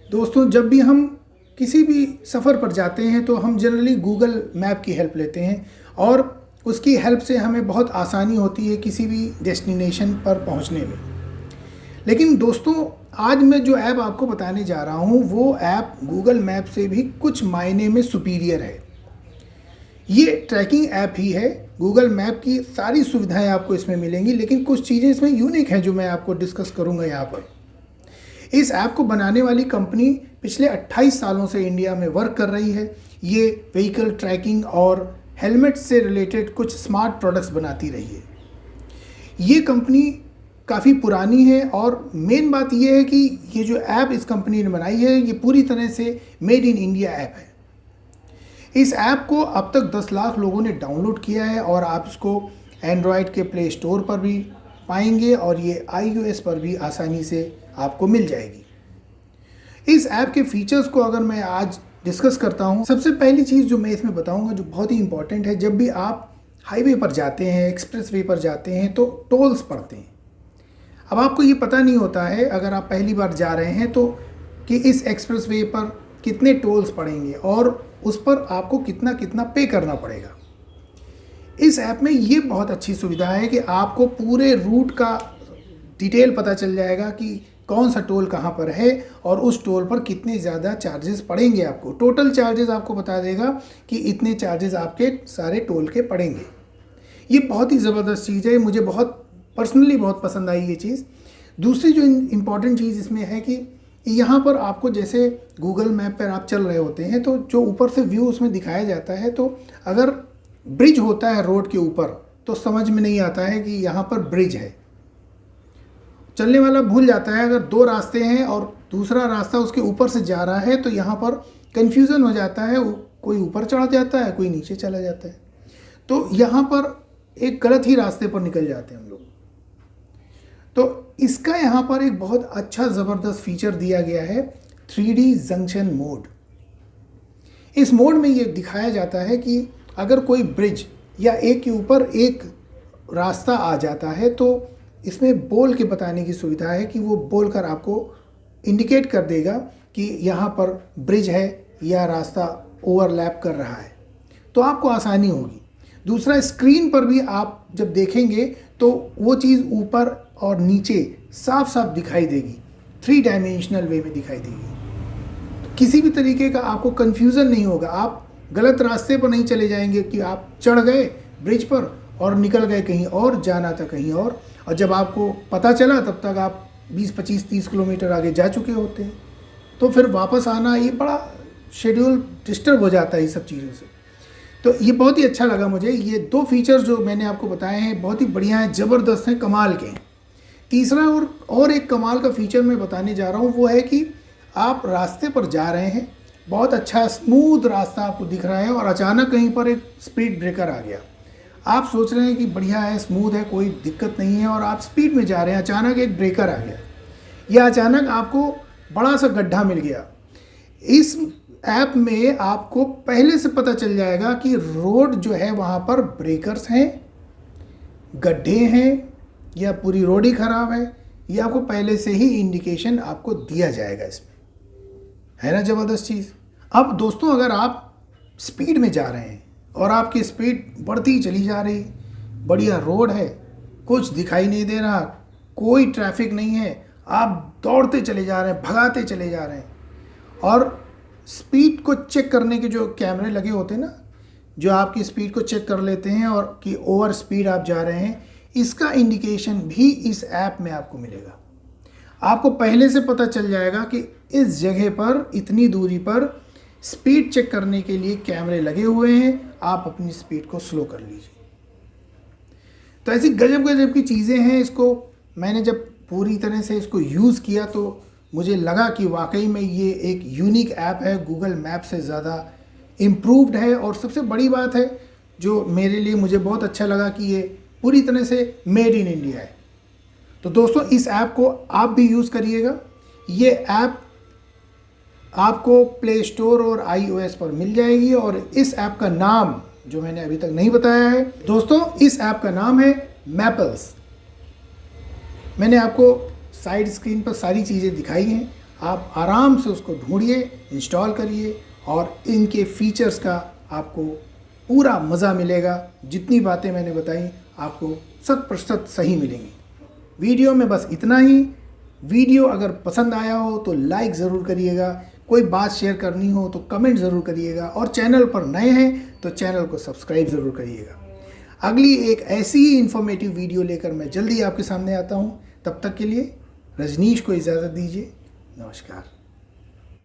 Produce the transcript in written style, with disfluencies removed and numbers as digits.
दोस्तों, जब भी हम किसी भी सफ़र पर जाते हैं तो हम जनरली गूगल मैप की हेल्प लेते हैं और उसकी हेल्प से हमें बहुत आसानी होती है किसी भी डेस्टिनेशन पर पहुंचने में। लेकिन दोस्तों, आज मैं जो ऐप आपको बताने जा रहा हूं वो ऐप गूगल मैप से भी कुछ मायने में सुपीरियर है। ये ट्रैकिंग ऐप ही है। गूगल मैप की सारी सुविधाएं आपको इसमें मिलेंगी, लेकिन कुछ चीज़ें इसमें यूनिक हैं जो मैं आपको डिस्कस करूंगा यहाँ पर। इस ऐप को बनाने वाली कंपनी पिछले 28 सालों से इंडिया में वर्क कर रही है। ये व्हीकल ट्रैकिंग और हेलमेट से रिलेटेड कुछ स्मार्ट प्रोडक्ट्स बनाती रही है। ये कंपनी काफ़ी पुरानी है और मेन बात ये है कि ये जो ऐप इस कंपनी ने बनाई है ये पूरी तरह से मेड इन इंडिया ऐप है। इस ऐप को अब तक 10 लाख लोगों ने डाउनलोड किया है और आप इसको एंड्रॉयड के प्ले स्टोर पर भी पाएंगे और ये iOS पर भी आसानी से आपको मिल जाएगी। इस ऐप के फीचर्स को अगर मैं आज डिस्कस करता हूँ, सबसे पहली चीज़ जो मैं इसमें बताऊँगा जो बहुत ही इंपॉर्टेंट है, जब भी आप हाईवे पर जाते हैं, एक्सप्रेस वे पर जाते हैं तो टोल्स पड़ते हैं। अब आपको ये पता नहीं होता है अगर आप पहली बार जा रहे हैं तो कि इस एक्सप्रेस वे पर कितने टोल्स पड़ेंगे और उस पर आपको कितना कितना पे करना पड़ेगा। इस ऐप में ये बहुत अच्छी सुविधा है कि आपको पूरे रूट का डिटेल पता चल जाएगा कि कौन सा टोल कहाँ पर है और उस टोल पर कितने ज़्यादा चार्जेस पड़ेंगे। आपको टोटल चार्जेस आपको बता देगा कि इतने चार्जेस आपके सारे टोल के पड़ेंगे। ये बहुत ही ज़बरदस्त चीज़ है, मुझे बहुत पर्सनली बहुत पसंद आई ये चीज़। दूसरी जो इम्पॉर्टेंट चीज़ इसमें है कि यहाँ पर आपको जैसे गूगल मैप पर आप चल रहे होते हैं तो जो ऊपर से व्यू उसमें दिखाया जाता है, तो अगर ब्रिज होता है रोड के ऊपर तो समझ में नहीं आता है कि यहाँ पर ब्रिज है। चलने वाला भूल जाता है अगर दो रास्ते हैं और दूसरा रास्ता उसके ऊपर से जा रहा है तो यहाँ पर कन्फ्यूज़न हो जाता है, कोई ऊपर चढ़ जाता है, कोई नीचे चला जाता है, तो यहाँ पर एक गलत ही रास्ते पर निकल जाते हैं हम लोग। तो इसका यहाँ पर एक बहुत अच्छा ज़बरदस्त फीचर दिया गया है, 3D जंक्शन मोड। इस मोड में ये दिखाया जाता है कि अगर कोई ब्रिज या एक के ऊपर एक रास्ता आ जाता है तो इसमें बोल के बताने की सुविधा है कि वो बोलकर आपको इंडिकेट कर देगा कि यहाँ पर ब्रिज है या रास्ता ओवरलैप कर रहा है, तो आपको आसानी होगी। दूसरा, स्क्रीन पर भी आप जब देखेंगे तो वो चीज़ ऊपर और नीचे साफ साफ दिखाई देगी, 3 डायमेंशनल वे में दिखाई देगी। तो किसी भी तरीके का आपको कन्फ्यूज़न नहीं होगा, आप गलत रास्ते पर नहीं चले जाएंगे कि आप चढ़ गए ब्रिज पर और निकल गए कहीं और, जाना था कहीं और जब आपको पता चला तब तक आप 20, 25, 30 किलोमीटर आगे जा चुके होते हैं। तो फिर वापस आना, ये बड़ा शेड्यूल डिस्टर्ब हो जाता है ये सब चीज़ों से। तो ये बहुत ही अच्छा लगा मुझे। ये 2 फीचर्स जो मैंने आपको बताए हैं बहुत ही बढ़िया हैं, ज़बरदस्त हैं, कमाल के हैं। तीसरा और एक कमाल का फीचर मैं बताने जा रहा हूँ, वो है कि आप रास्ते पर जा रहे हैं, बहुत अच्छा स्मूथ रास्ता आपको दिख रहा है और अचानक कहीं पर एक स्पीड ब्रेकर आ गया। आप सोच रहे हैं कि बढ़िया है, स्मूथ है, कोई दिक्कत नहीं है और आप स्पीड में जा रहे हैं, अचानक एक ब्रेकर आ गया या अचानक आपको बड़ा सा गड्ढा मिल गया। इस ऐप में आपको पहले से पता चल जाएगा कि रोड जो है वहाँ पर ब्रेकर्स हैं, गड्ढे हैं या पूरी रोड ही ख़राब है, ये आपको पहले से ही इंडिकेशन आपको दिया जाएगा। इसमें है ना ज़बरदस्त चीज़। अब दोस्तों, अगर आप स्पीड में जा रहे हैं और आपकी स्पीड बढ़ती चली जा रही, बढ़िया रोड है, कुछ दिखाई नहीं दे रहा, कोई ट्रैफिक नहीं है, आप दौड़ते चले जा रहे हैं, भगाते चले जा रहे हैं और स्पीड को चेक करने के जो कैमरे लगे होते हैं ना, जो आपकी स्पीड को चेक कर लेते हैं और कि ओवर स्पीड आप जा रहे हैं, इसका इंडिकेशन भी इस ऐप में आपको मिलेगा। आपको पहले से पता चल जाएगा कि इस जगह पर इतनी दूरी पर स्पीड चेक करने के लिए कैमरे लगे हुए हैं, आप अपनी स्पीड को स्लो कर लीजिए। तो ऐसी गजब गजब की चीज़ें हैं। इसको मैंने जब पूरी तरह से इसको यूज़ किया तो मुझे लगा कि वाकई में ये एक यूनिक ऐप है, गूगल मैप से ज़्यादा इम्प्रूव्ड है। और सबसे बड़ी बात है जो मेरे लिए मुझे बहुत अच्छा लगा कि ये पूरी तरह से मेड इन इंडिया है। तो दोस्तों, इस ऐप को आप भी यूज़ करिएगा। ये ऐप आपको प्ले स्टोर और iOS पर मिल जाएगी और इस ऐप का नाम जो मैंने अभी तक नहीं बताया है दोस्तों, इस ऐप का नाम है मैपल्स। मैंने आपको साइड स्क्रीन पर सारी चीज़ें दिखाई हैं, आप आराम से उसको ढूंढिए, इंस्टॉल करिए और इनके फीचर्स का आपको पूरा मज़ा मिलेगा। जितनी बातें मैंने बताई आपको 100% सही मिलेंगी। वीडियो में बस इतना ही। वीडियो अगर पसंद आया हो तो लाइक ज़रूर करिएगा, कोई बात शेयर करनी हो तो कमेंट ज़रूर करिएगा, और चैनल पर नए हैं तो चैनल को सब्सक्राइब ज़रूर करिएगा। अगली एक ऐसी ही इन्फॉर्मेटिव वीडियो लेकर मैं जल्दी आपके सामने आता हूँ। तब तक के लिए रजनीश को इजाज़त दीजिए। नमस्कार।